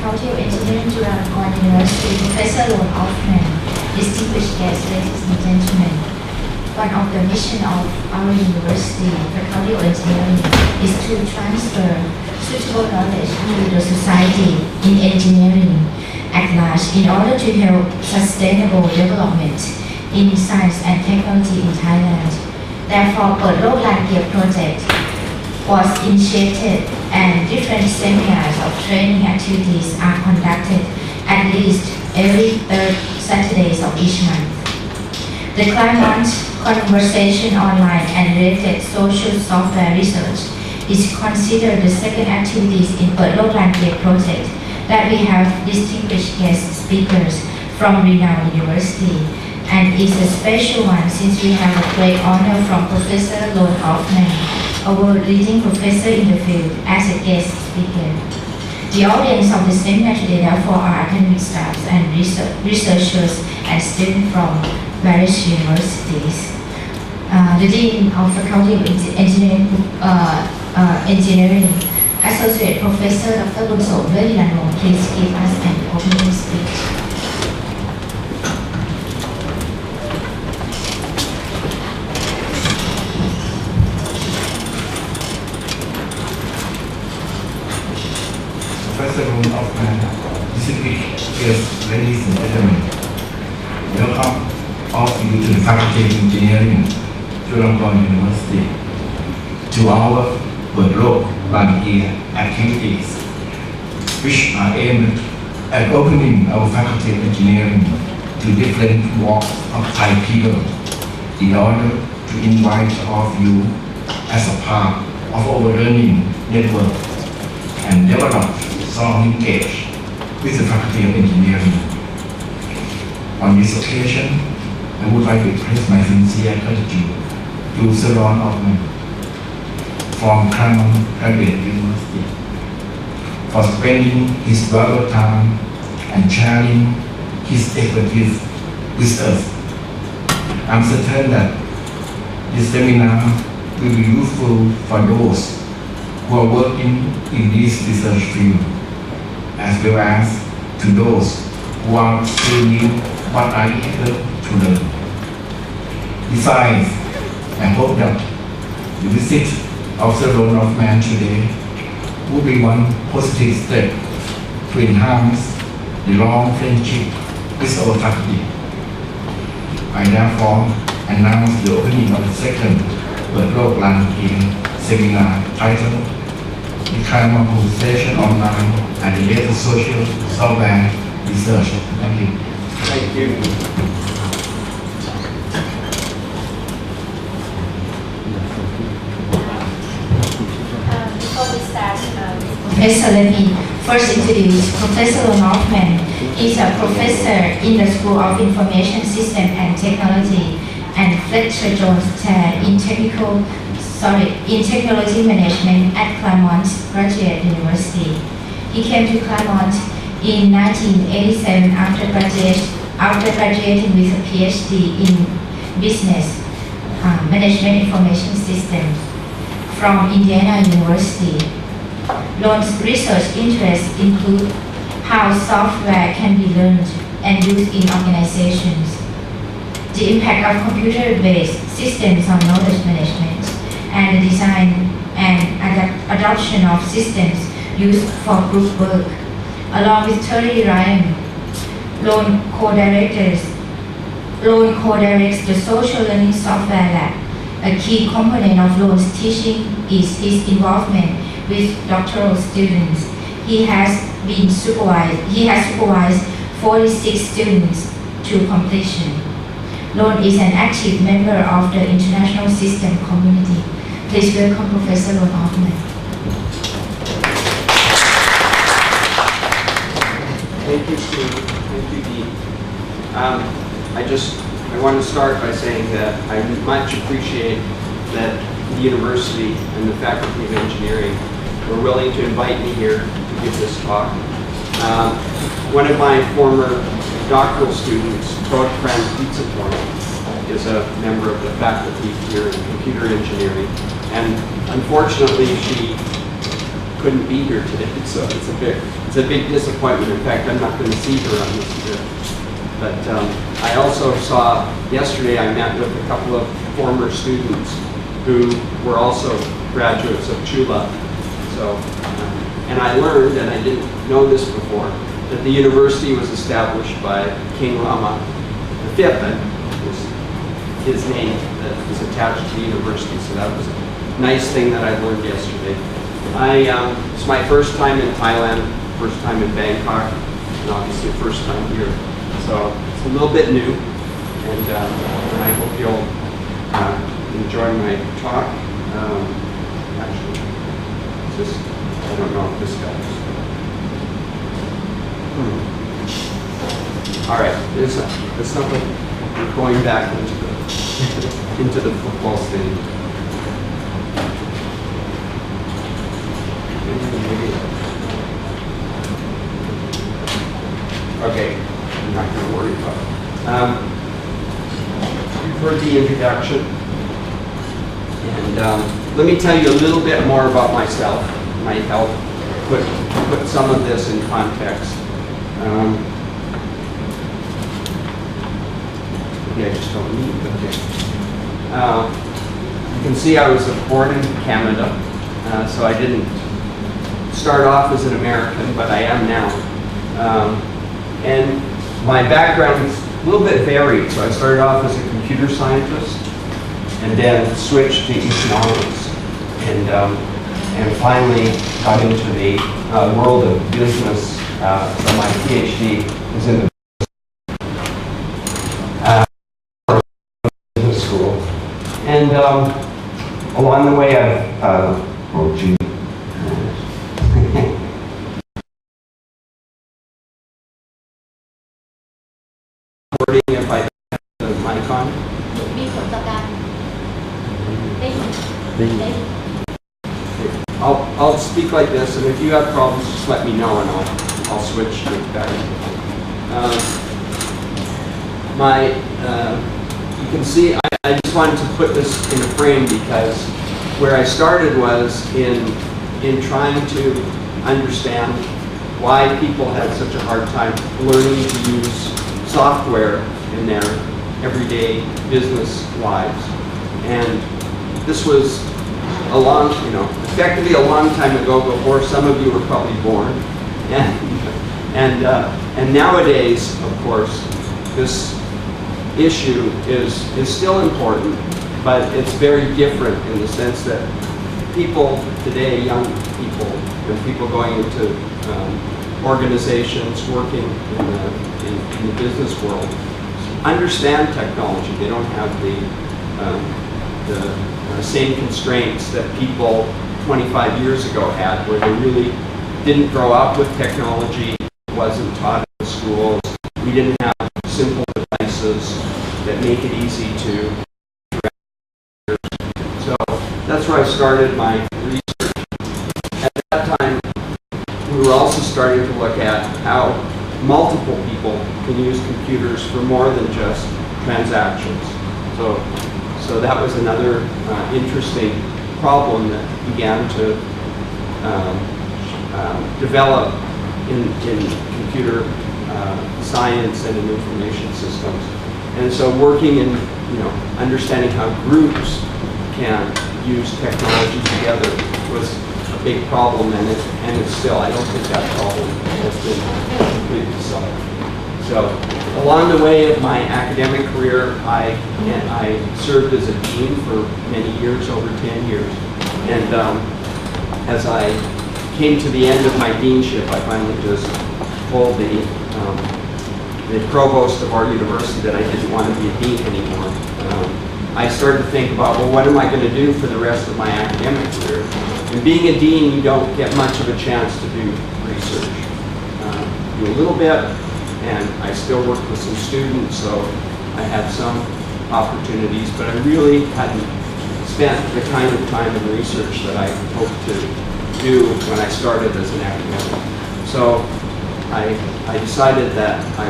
Faculty of Engineering, Lorne University, Professor Lorne Olfman, distinguished guests, ladies and gentlemen. One of the mission of our university, Faculty of Engineering, is to transfer suitable knowledge to the society in engineering at large in order to help sustainable development in science and technology in Thailand. Therefore, เปิดโลกลานเกียรติ project was initiated and different seminars of training activities are conducted at least every third Saturdays of each month. The Claremont Conversation Online and Related Social Software Research is considered the second activities in เปิดโลกลานเกียรติ project that we have distinguished guest speakers from renowned university, and is a special one since we have a great honor from Professor Lorne Olfman, a world-leading professor in the field, as a guest speaker. The audience of the seminar today therefore are academic staffs and researchers and students from various universities. The Dean of Faculty of Engineering, Associate Professor Dr. Bunsong Verilano, please give us an opening speech. Professor Lorne Olfman, distinguished guests, ladies and gentlemen, welcome all of you to the Faculty of Engineering, Lorne University, to our เปิดโลกลานเกียรติ activities, which are aimed at opening our Faculty of Engineering to different walks of Thai people in order to invite all of you as a part of our learning network and develop strong linkage with the Faculty of Engineering. On this occasion, I would like to express my sincere gratitude to Sir Lorne Olfman from Claremont University for spending his valuable time and sharing his expertise with us. I'm certain that this seminar will be useful for those who are working in this research field, as well as to those who are still new but are eager to learn. Besides, I hope that the visit of Sir Lorne Olfman today would be one positive step to enhance the long friendship with our faculty. I therefore announce the opening of the second เปิดโลกลานเกียรติ seminar titled The Claremont Conversation Online and Related Social Software Research. Thank you. Thank you. Before we start, Professor, let me first introduce Professor Lorne Olfman. He's a professor in the School of Information System and Technology and Fletcher Jones Chair in Technology Management at Claremont Graduate University. He came to Claremont in 1987 after graduating with a PhD in Business Management Information Systems from Indiana University. Lorne's research interests include how software can be learned and used in organizations, the impact of computer-based systems on knowledge management, and the design and adoption of systems used for group work. Along with Terry Ryan, Lorne co-directs the Social Learning Software Lab. A key component of Lorne's teaching is his involvement with doctoral students. He has supervised 46 students to completion. Lorne is an active member of the international system community. Please welcome Professor Lorne Olfman. Thank you, Steve. Thank you, Dean. I want to start by saying that I much appreciate that the university and the Faculty of Engineering were willing to invite me here to give this talk. One of my former doctoral students, Prof. is a member of the faculty here in computer engineering, and unfortunately she couldn't be here today, so it's a big disappointment. In fact, I'm not going to see her on this trip. But I also saw, yesterday I met with a couple of former students who were also graduates of Chula. So, and I learned, and I didn't know this before, that the university was established by King Rama V, and his name that is attached to the university. So that was a nice thing that I learned yesterday. It's my first time in Thailand, first time in Bangkok, and obviously first time here. So it's a little bit new, and I hope you'll enjoy my talk. Actually, I don't know if this guy is. All right, it's not like we're going back into the football stadium. Okay, I'm not going to worry about it. You've heard the introduction, and let me tell you a little bit more about myself. Might help put some of this in context. I just don't need it. Okay. You can see I was born in Canada, so I didn't start off as an American, but I am now. And my background is a little bit varied. So I started off as a computer scientist, and then switched to economics, and finally got into the world of business. So my PhD is in the business school, and along the way I've if I have the mic on. I'll speak like this, and if you have problems, just let me know, and I'll switch to back. You can see I just wanted to put this in a frame because where I started was in trying to understand why people had such a hard time learning to use software in their everyday business lives. And this was effectively a long time ago, before some of you were probably born. And nowadays, of course, this issue is still important, but it's very different in the sense that people today, young people, and people going into organizations working in the business world, understand technology. They don't have the same constraints that people 25 years ago had, where they really didn't grow up with technology, it wasn't taught in schools. We didn't have simple devices that make it easy to interact. So that's where I started my research. At that time, we were also starting to look at how multiple people can use computers for more than just transactions. So that was another interesting problem that began to develop in computer science and in information systems. And so working in, understanding how groups can use technology together was a big problem, and it's still, I don't think that problem has been completely solved. So along the way of my academic career, I served as a dean for many years, over 10 years. And as I came to the end of my deanship, I finally just told the provost of our university that I didn't want to be a dean anymore. I started to think about, well, what am I going to do for the rest of my academic career? And being a dean, you don't get much of a chance to do research. Do a little bit, and I still worked with some students, so I had some opportunities, but I really hadn't spent the kind of time in research that I hoped to do when I started as an academic. So I decided that I